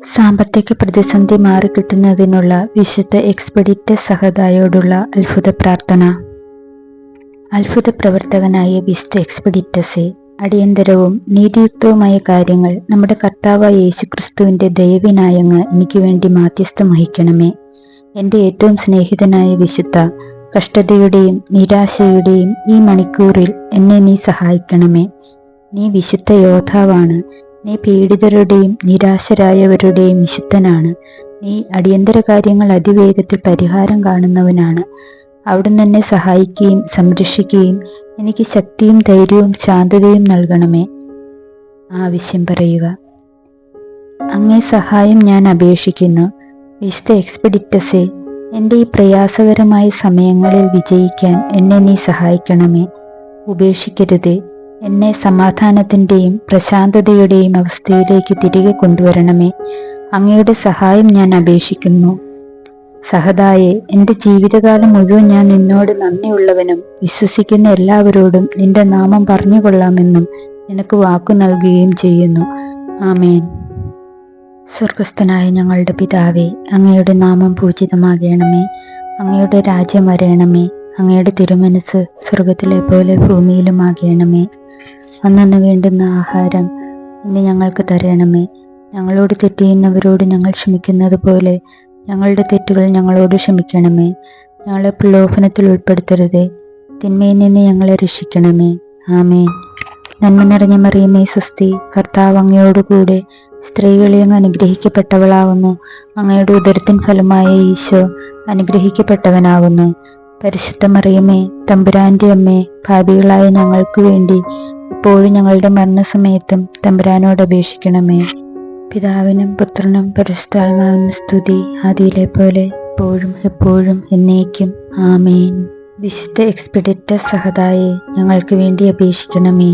സാമ്പത്തിക പ്രതിസന്ധി മാറിക്കിട്ടുന്നതിനുള്ള വിശുദ്ധ എക്സ്പെഡിറ്റസ് സഹദായോടുള്ള അത്ഭുത പ്രാർത്ഥന. അത്ഭുത പ്രവർത്തകനായ വിശുദ്ധ എക്സ്പെഡിറ്റസെ, അടിയന്തരവും നീതിയുക്തവുമായ കാര്യങ്ങൾ നമ്മുടെ കർത്താവായ യേശുക്രിസ്തുവിൻ്റെ ദയവിനായങ്ങ് എനിക്ക് വേണ്ടി മാധ്യസ്ഥം വഹിക്കണമേ. എൻ്റെ ഏറ്റവും സ്നേഹിതനായ വിശുദ്ധ, കഷ്ടതയുടെയും നിരാശയുടെയും ഈ മണിക്കൂറിൽ എന്നെ നീ സഹായിക്കണമേ. നീ വിശുദ്ധ യോദ്ധാവാണ്. നീ പീഡിതരുടെയും നിരാശരായവരുടെയും വിശുദ്ധനാണ്. നീ അടിയന്തര കാര്യങ്ങൾ അതിവേഗത്തിൽ പരിഹാരം കാണുന്നവനാണ്. അവിടുന്ന് എന്നെ സഹായിക്കുകയും സംരക്ഷിക്കുകയും എനിക്ക് ശക്തിയും ധൈര്യവും ശാന്തതയും നൽകണമേ. ആവശ്യം പറയുക. അങ്ങേ സഹായം ഞാൻ അപേക്ഷിക്കുന്നു. വിശുദ്ധ എക്സ്പെഡിറ്റസെ, എൻ്റെ ഈ പ്രയാസകരമായ സമയങ്ങളിൽ വിജയിക്കാൻ എന്നെ നീ സഹായിക്കണമേ. ഉപേക്ഷിക്കരുതേ. എന്നെ സമാധാനത്തിൻ്റെയും പ്രശാന്തതയുടെയും അവസ്ഥയിലേക്ക് തിരികെ കൊണ്ടുവരണമേ. അങ്ങയുടെ സഹായം ഞാൻ അപേക്ഷിക്കുന്നു. സഹദായെ, എൻ്റെ ജീവിതകാലം മുഴുവൻ ഞാൻ നിന്നോട് നന്ദിയുള്ളവനും വിശ്വസിക്കുന്ന എല്ലാവരോടും നിന്റെ നാമം പറഞ്ഞുകൊള്ളാമെന്നും നിനക്ക് വാക്കു നൽകുകയും ചെയ്യുന്നു. ആമേൻ. സ്വർഗസ്ഥനായ ഞങ്ങളുടെ പിതാവേ, അങ്ങയുടെ നാമം പൂജിതമാകണമേ. അങ്ങയുടെ രാജ്യം വരയണമേ. അങ്ങയുടെ തിരുമനസ് സ്വർഗത്തിലെ പോലെ ഭൂമിയിലുമാകണമേ. അന്നന്ന് വേണ്ടുന്ന ആഹാരം ഇന്ന് ഞങ്ങൾക്ക് തരണമേ. ഞങ്ങളോട് തെറ്റ് ചെയ്യുന്നവരോട് ഞങ്ങൾ ക്ഷമിക്കുന്നത് പോലെ ഞങ്ങളുടെ തെറ്റുകൾ ഞങ്ങളോട് ക്ഷമിക്കണമേ. ഞങ്ങളെ പ്രലോഭനത്തിൽ ഉൾപ്പെടുത്തരുതേ. തിന്മയിൽ നിന്ന് ഞങ്ങളെ രക്ഷിക്കണമേ. ആമേൻ. നന്മ നിറഞ്ഞ മറിയമേ സ്വസ്തി, കർത്താവ് അങ്ങയോടുകൂടെ സ്ത്രീകളെ അങ്ങ് അനുഗ്രഹിക്കപ്പെട്ടവളാകുന്നു. അങ്ങയുടെ ഉദരത്തിൻ ഫലമായ ഈശോ അനുഗ്രഹിക്കപ്പെട്ടവനാകുന്നു. പരിശുദ്ധ മറിയമേ, തമ്പുരാൻ്റെ അമ്മേ, പാപികളായ ഞങ്ങൾക്ക് വേണ്ടി ഇപ്പോഴും ഞങ്ങളുടെ മരണസമയത്തും തമ്പുരാനോട് അപേക്ഷിക്കണമേ. പിതാവിനും പുത്രനും പരിശുദ്ധാത്മാവിനും സ്തുതി, ആദിയിലെ പോലെ ഇപ്പോഴും എപ്പോഴും എന്നേക്കും. ആമേൻ. വിശുദ്ധ എക്സ്പെഡിറ്റസ് സഹദായെ, ഞങ്ങൾക്ക് വേണ്ടി അപേക്ഷിക്കണമേ.